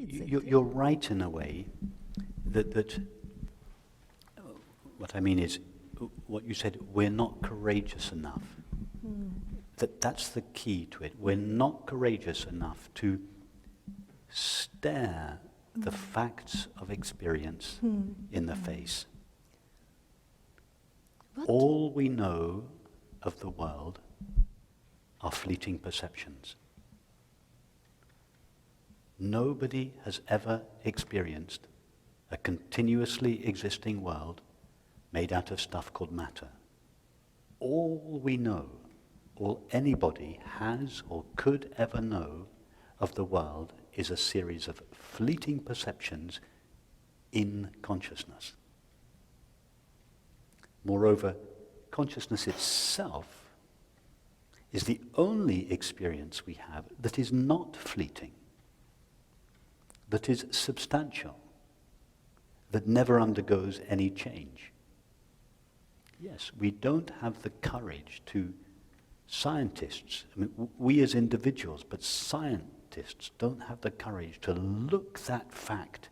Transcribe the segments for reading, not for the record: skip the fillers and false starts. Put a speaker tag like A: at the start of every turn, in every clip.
A: You're right in a way that what I mean is, what you said, we're not courageous enough. That's the key to it. We're not courageous enough to stare the facts of experience in the face.
B: What?
A: All we know of the world are fleeting perceptions. Nobody has ever experienced a continuously existing world made out of stuff called matter. All we know, all anybody has or could ever know of the world is a series of fleeting perceptions in consciousness. Moreover, consciousness itself is the only experience we have that is not fleeting, that is substantial, that never undergoes any change. Yes, we don't have the courage to, scientists, I mean, we as individuals, but scientists don't have the courage to look that fact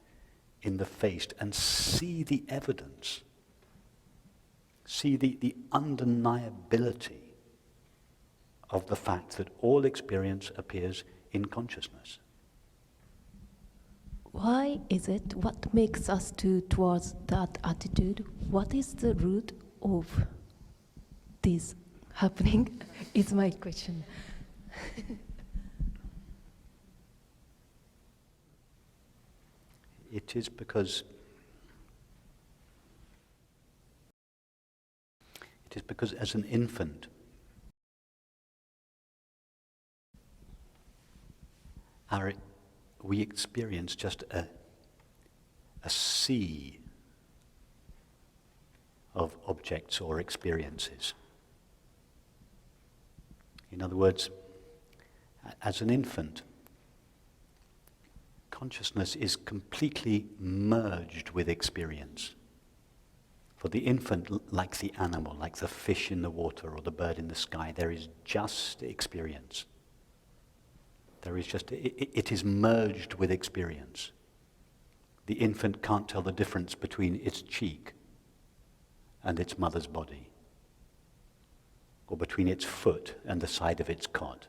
A: in the face and see the evidence, see the undeniability of the fact that all experience appears in consciousness.
B: Why is it? What makes us towards that attitude? What is the root of this happening? Is my question.
A: It is because as an infant, we experience just a sea of objects or experiences. In other words, as an infant, consciousness is completely merged with experience. For the infant, like the animal, like the fish in the water or the bird in the sky, there is just experience. There is just, it is merged with experience. The infant can't tell the difference between its cheek and its mother's body, or between its foot and the side of its cot.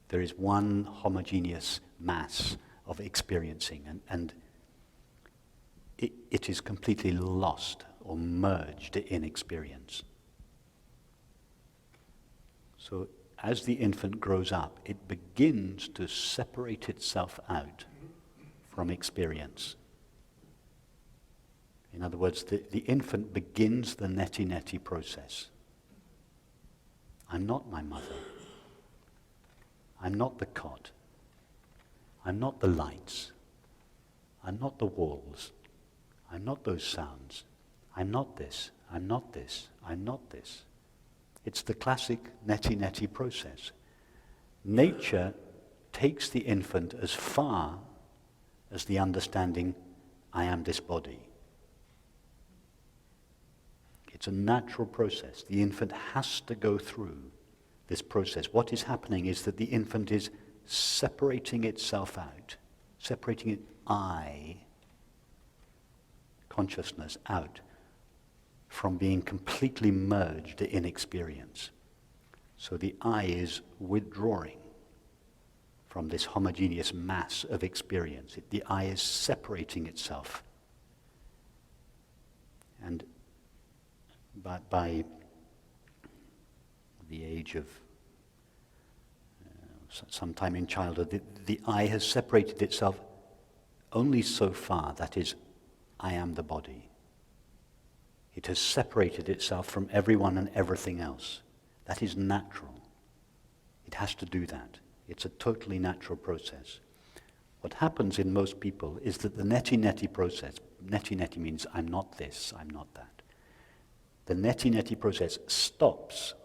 A: There is one homogeneous mass of experiencing, and it is completely lost or merged in experience. So as the infant grows up, it begins to separate itself out from experience. In other words, the infant begins the neti-neti process. I'm not my mother. I'm not the cot. I'm not the lights. I'm not the walls. I'm not those sounds. I'm not this. I'm not this. I'm not this. It's the classic neti-neti process. Nature takes the infant as far as the understanding, I am this body. It's a natural process. The infant has to go through this process. What is happening is that the infant is separating itself out, separating it, I, consciousness, out from being completely merged in experience. So the I is withdrawing from this homogeneous mass of experience. The I is separating itself. And by the age of sometime in childhood, the I has separated itself only so far, that is, I am the body. It has separated itself from everyone and everything else. That is natural. It has to do that. It's a totally natural process. What happens in most people is that the neti-neti process, neti-neti means I'm not this, I'm not that. The neti-neti process stops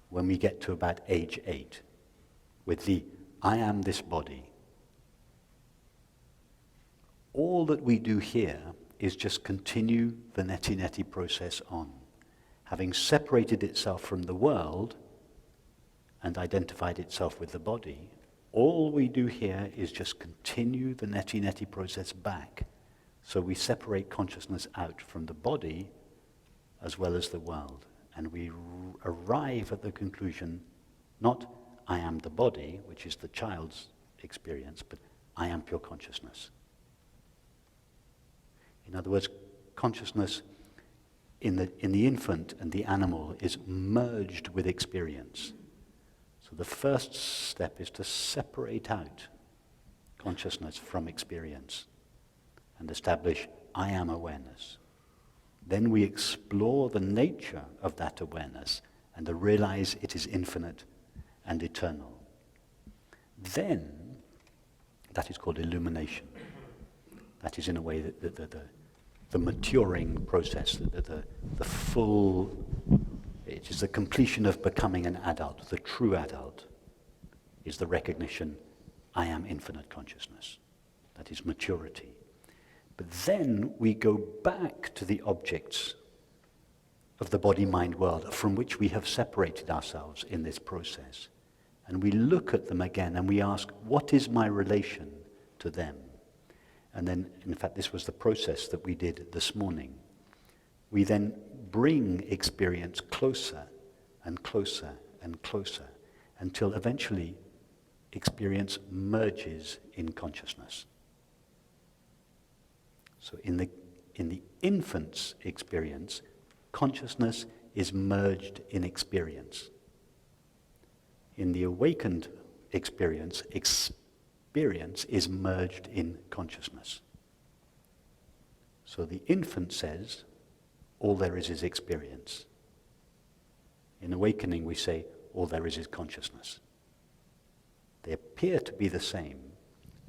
A: when we get to about age 8 with the I am this body. All that we do here is just continue the neti-neti process on. Having separated itself from the world and identified itself with the body, all we do here is just continue the neti-neti process back. So we separate consciousness out from the body as well as the world. And we arrive at the conclusion, not I am the body, which is the child's experience, but I am pure consciousness. In other words, consciousness in the infant and the animal is merged with experience. So the first step is to separate out consciousness from experience and establish I am awareness. Then we explore the nature of that awareness and to realize it is infinite and eternal. Then, that is called illumination. That is in a way the maturing process, the full, it is the completion of becoming an adult. The true adult is the recognition, I am infinite consciousness. That is maturity. But then we go back to the objects of the body-mind world from which we have separated ourselves in this process. And we look at them again and we ask, what is my relation to them? And then, in fact, this was the process that we did this morning. We then bring experience closer and closer and closer until eventually experience merges in consciousness. So in the infant's experience, consciousness is merged in experience. In the awakened experience, experience is merged in consciousness. So the infant says, all there is experience. In awakening we say, all there is consciousness. They appear to be the same,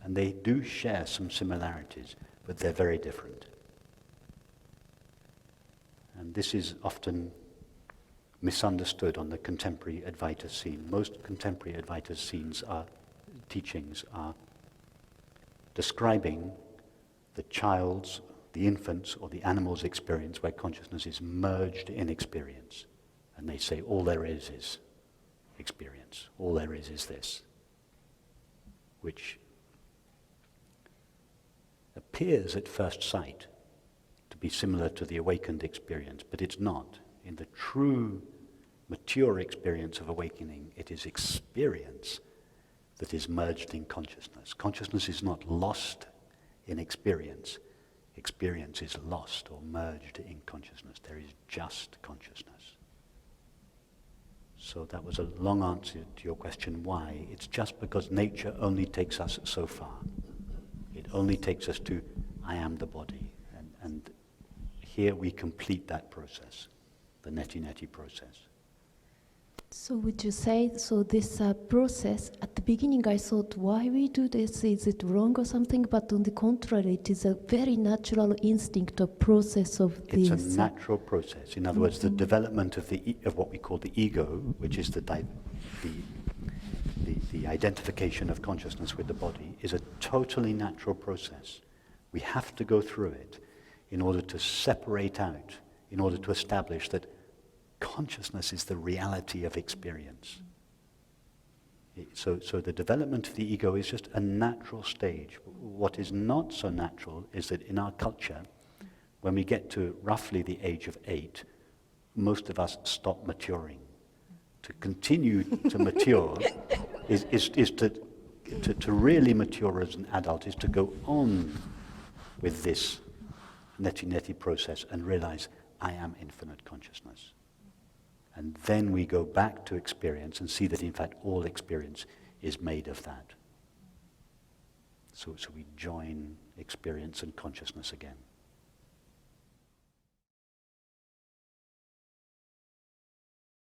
A: and they do share some similarities, but they're very different. And this is often misunderstood on the contemporary Advaita scene. Most contemporary Advaita teachings are describing the child's, the infant's, or the animal's experience where consciousness is merged in experience. And they say all there is experience. All there is this. Which appears at first sight to be similar to the awakened experience, but it's not. In the true, mature experience of awakening, it is experience that is merged in consciousness. Consciousness is not lost in experience. Experience is lost or merged in consciousness. There is just consciousness. So that was a long answer to your question, why? It's just because nature only takes us so far. It only takes us to, I am the body. And here we complete that process, the neti-neti process.
B: So would you say, so this process, at the beginning I thought, why we do this, is it wrong or something? But on the contrary, it is a very natural instinct or process of this.
A: It's a natural process. In other words, the development of of what we call the ego, which is the identification of consciousness with the body, is a totally natural process. We have to go through it in order to separate out, in order to establish that consciousness is the reality of experience. So the development of the ego is just a natural stage. What is not so natural is that in our culture, when we get to roughly the age of 8, most of us stop maturing. To continue to mature is to really mature as an adult, is to go on with this neti-neti process and realize I am infinite consciousness. And then we go back to experience and see that in fact all experience is made of that. So we join experience and consciousness again.